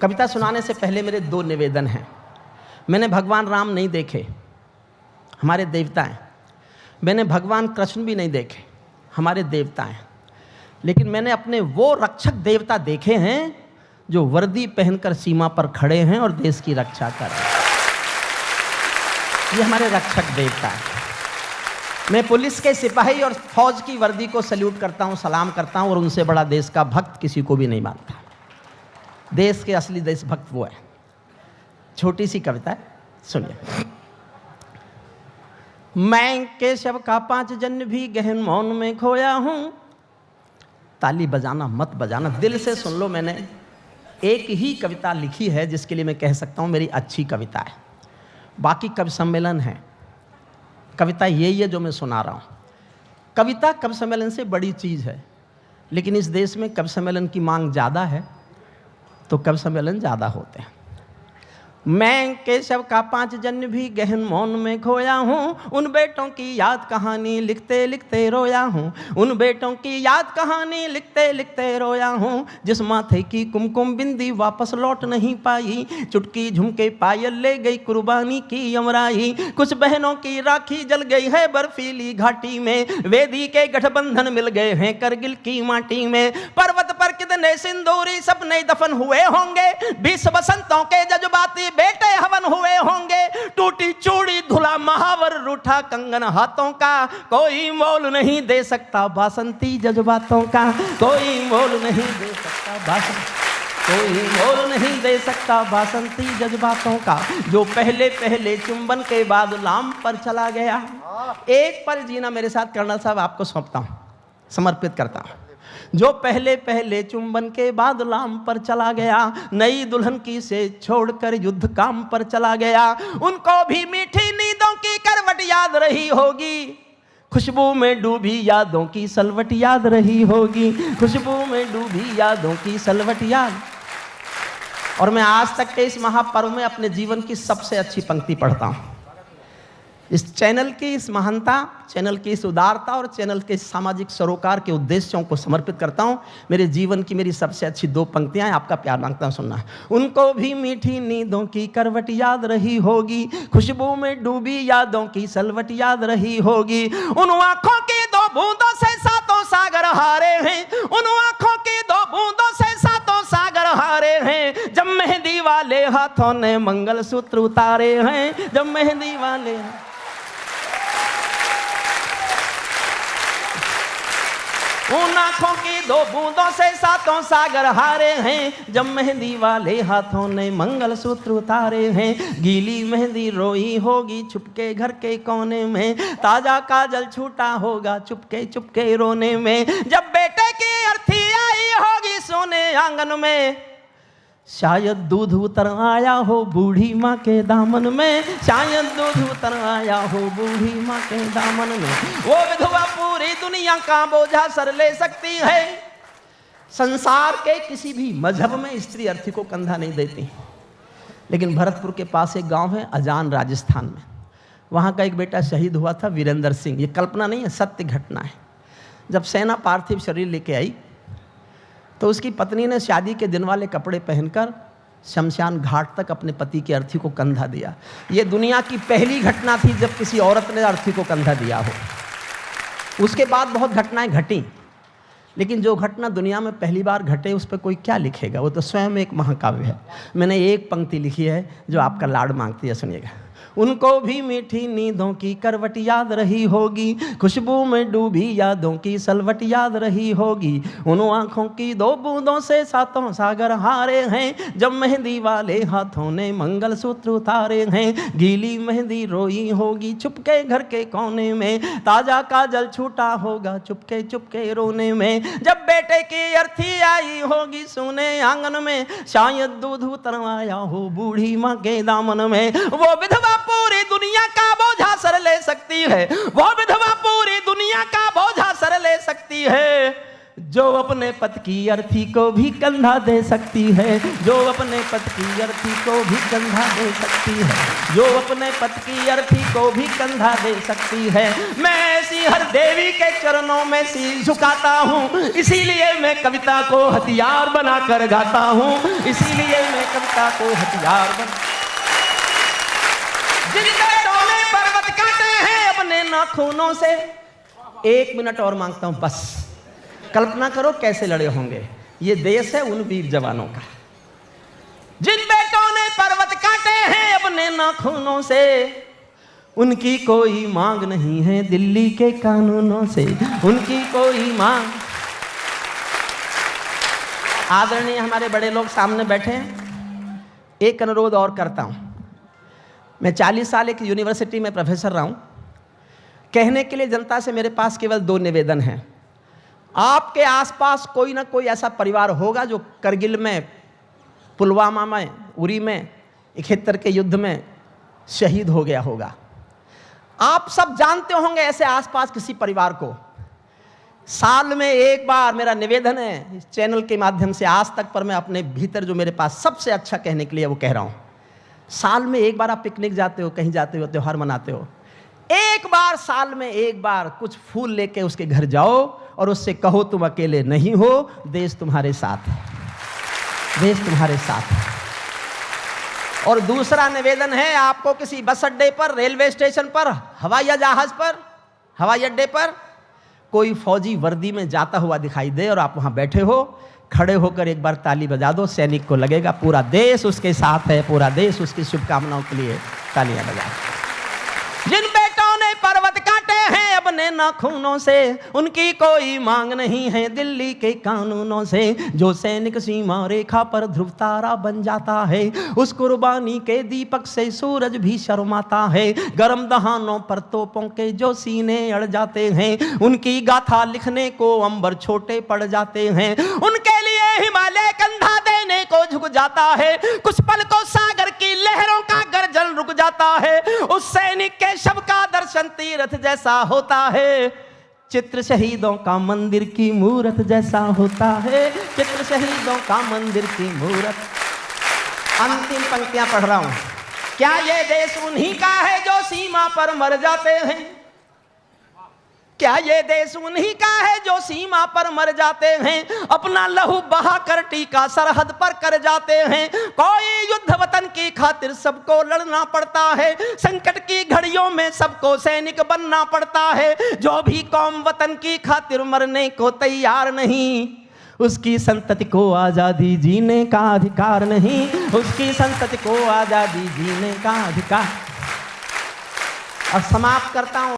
कविता सुनाने से पहले मेरे दो निवेदन हैं। मैंने भगवान राम नहीं देखे, हमारे देवता हैं। मैंने भगवान कृष्ण भी नहीं देखे, हमारे देवता हैं। लेकिन मैंने अपने वो रक्षक देवता देखे हैं जो वर्दी पहनकर सीमा पर खड़े हैं और देश की रक्षा कर रहे हैं। ये हमारे रक्षक देवता हैं। मैं पुलिस के सिपाही और फौज की वर्दी को सल्यूट करता हूँ, सलाम करता हूँ, और उनसे बड़ा देश का भक्त किसी को भी नहीं मानता। देश के असली देशभक्त वो है। छोटी सी कविता है, सुनिए। मैं केशव का 5 जन्म भी गहन मौन में खोया हूँ। ताली बजाना मत बजाना, दिल से सुन लो। मैंने एक ही कविता लिखी है जिसके लिए मैं कह सकता हूँ मेरी अच्छी कविता है। बाकी कवि सम्मेलन है, कविता यही है जो मैं सुना रहा हूँ। कविता कवि सम्मेलन से बड़ी चीज़ है, लेकिन इस देश में कवि सम्मेलन की मांग ज़्यादा है तो कवि सम्मेलन ज़्यादा होते हैं। मैं केशव का 5 जन्म भी गहन मौन में खोया हूँ। उन बेटों की याद कहानी लिखते लिखते रोया हूँ। उन बेटों की याद कहानी लिखते लिखते रोया हूँ। जिस माथे की कुमकुम बिंदी वापस लौट नहीं पाई, चुटकी झुमके पायल ले गई कुर्बानी की यमराई। कुछ बहनों की राखी जल गई है बर्फीली घाटी में, वेदी के गठबंधन मिल गए हैं करगिल की माटी में। पर्वत पर कितने सिंदूरी सपने दफन हुए होंगे, 20 बसंतों के जज्बाती बेटे हवन हुए होंगे। टूटी चूड़ी धुला महावर रूठा कंगन हाथों का, कोई मोल नहीं दे सकता बासंती जज्बातों का। कोई मोल नहीं दे सकता कोई मोल नहीं दे सकता बासंती जज्बातों का। जो पहले पहले चुंबन के बाद लाम पर चला गया। एक पल जीना मेरे साथ कर्नल साहब आपको सौंपता हूं, समर्पित करता हूं। जो पहले पहले चुंबन के बाद लाम पर चला गया, नई दुल्हन की से छोड़कर युद्ध काम पर चला गया। उनको भी मीठी नींदों की करवट याद रही होगी, खुशबू में डूबी यादों की सलवट याद रही होगी। खुशबू में डूबी यादों की सलवट याद। और मैं आज तक के इस महापर्व में अपने जीवन की सबसे अच्छी पंक्ति पढ़ता हूं। इस चैनल की इस महानता, चैनल की इस उदारता और चैनल के सामाजिक सरोकार के उद्देश्यों को समर्पित करता हूं। मेरे जीवन की मेरी सबसे अच्छी 2 पंक्तियां हैं, आपका प्यार मांगता हूं सुनना। उनको भी मीठी नींदों की करवट याद रही होगी, खुशबू में डूबी यादों की सलवट याद रही होगी। उन आंखों की 2 बूंदों से 7 सागर हारे हैं। उन आंखों की 2 बूंदों से 7 सागर हारे हैं। जब मेहंदी वाले हाथों ने मंगलसूत्र उतारे हैं। जब मेहंदी वाले उन आंखों की 2 बूंदों से 7 सागर हारे हैं। जब मेहंदी वाले हाथों ने मंगलसूत्र उतारे हैं। गीली मेहंदी रोई होगी छुपके घर के कोने में, ताजा काजल छूटा होगा चुपके चुपके रोने में। जब बेटे की अर्थी आई होगी सोने आंगन में, शायद दूध उतर आया हो बूढ़ी माँ के दामन में। शायद दूध उतर आया हो बूढ़ी माँ के दामन में। वो विधवा पूरी दुनिया का बोझा सर ले सकती है। संसार के किसी भी मजहब में स्त्री अर्थी को कंधा नहीं देती। लेकिन भरतपुर के पास एक गांव है अजान, राजस्थान में। वहाँ का एक बेटा शहीद हुआ था, वीरेंद्र सिंह। ये कल्पना नहीं है, सत्य घटना है। जब सेना पार्थिव शरीर लेके आई तो उसकी पत्नी ने शादी के दिन वाले कपड़े पहनकर शमशान घाट तक अपने पति की अर्थी को कंधा दिया। ये दुनिया की पहली घटना थी जब किसी औरत ने अर्थी को कंधा दिया हो। उसके बाद बहुत घटनाएं घटी, लेकिन जो घटना दुनिया में पहली बार घटे उस पर कोई क्या लिखेगा? वो तो स्वयं एक महाकाव्य है। मैंने एक पंक्ति लिखी है जो आपका लाड मांगती है, सुनिएगा। उनको भी मीठी नींदों की करवट याद रही होगी, खुशबू में डूबी यादों की सलवट याद रही होगी। उन आंखों की 2 बूंदों से 7 सागर हारे हैं। जब मेहंदी वाले हाथों ने मंगलसूत्र उतारे हैं। गीली मेहंदी रोई होगी छुपके घर के कोने में, ताजा काजल छूटा होगा चुपके चुपके रोने में। जब बेटे की अर्थी आई होगी सोने आंगन में, शायद दूध उतर आया हो बूढ़ी माँ के दामन में। वो विधवा पूरी दुनिया का बोझा सर ले सकती है। वो विधवा पूरी दुनिया का बोझा सर ले सकती है। जो अपने पति की अर्थी को भी कंधा दे सकती है, जो अपने पति की अर्थी को भी कंधा दे सकती है, जो अपने पति की अर्थी को भी कंधा दे सकती है। मैं ऐसी हर देवी के चरणों में शीश झुकाता हूँ, इसीलिए मैं कविता को हथियार बनाकर गाता हूँ, इसीलिए मैं कविता को हथियार बना। जिन पेड़ों ने पर्वत काटे हैं अपने नाखूनों से, 1 मिनट और मांगता हूँ बस। कल्पना करो कैसे लड़े होंगे। ये देश है उन वीर जवानों का। जिन बेटों ने पर्वत काटे हैं अपने नाखूनों से, उनकी कोई मांग नहीं है दिल्ली के कानूनों से, उनकी कोई मांग। आदरणीय हमारे बड़े लोग सामने बैठे हैं, एक अनुरोध और करता हूं। मैं 40 साल एक यूनिवर्सिटी में प्रोफेसर रहा हूं। कहने के लिए जनता से मेरे पास केवल 2 निवेदन हैं। आपके आसपास कोई ना कोई ऐसा परिवार होगा जो करगिल में, पुलवामा में, उरी में, 71 के युद्ध में शहीद हो गया होगा। आप सब जानते होंगे ऐसे आसपास किसी परिवार को। साल में एक बार, मेरा निवेदन है इस चैनल के माध्यम से आज तक पर, मैं अपने भीतर जो मेरे पास सबसे अच्छा कहने के लिए वो कह रहा हूं। साल में एक बार आप पिकनिक जाते हो, कहीं जाते हो, त्यौहार मनाते हो, एक बार साल में एक बार कुछ फूल लेके उसके घर जाओ और उससे कहो तुम अकेले नहीं हो, देश तुम्हारे साथ है, देश तुम्हारे साथ है। और दूसरा निवेदन है, आपको किसी बस अड्डे पर, रेलवे स्टेशन पर, हवाई जहाज पर, हवाई अड्डे पर कोई फौजी वर्दी में जाता हुआ दिखाई दे और आप वहां बैठे हो, खड़े होकर एक बार ताली बजा दो। सैनिक को लगेगा पूरा देश उसके साथ है, पूरा देश उसकी शुभकामनाओं के लिए तालियां बजा। जिन बेटों ने पर्वत काटे हैं अपने नाखूनों से, उनकी कोई मांग नहीं है दिल्ली के कानूनों से। जो सैनिक सीमा रेखा पर ध्रुव तारा बन जाता है, उस कुर्बानी के दीपक से सूरज भी शर्माता है। गरम दहानों पर तोपों के जो सीने अड़ जाते हैं, उनकी गाथा लिखने को अंबर छोटे पड़ जाते हैं। उनके लिए हिमालय कंधा देने को झुक जाता है, कुछ पल को सागर की लहरों का गर्जन रुक जाता है। उस सैनिक के शव का दर्शन तीर्थ जैसा होता है, चित्र शहीदों का मंदिर की मूरत जैसा होता है, चित्र शहीदों का मंदिर की मूरत। अंतिम पंक्तियां पढ़ रहा हूं। क्या ये देश उन्हीं का है जो सीमा पर मर जाते हैं? क्या ये देश उन्हीं का है जो सीमा पर मर जाते हैं, अपना लहू बहाकर टीका सरहद पर कर जाते हैं। कोई युद्ध वतन की खातिर सबको लड़ना पड़ता है, संकट की घड़ियों में सबको सैनिक बनना पड़ता है। जो भी कौम वतन की खातिर मरने को तैयार नहीं, उसकी संतति को आजादी जीने का अधिकार नहीं, उसकी संतति को आजादी जीने का अधिकार। और समाप्त करता हूं।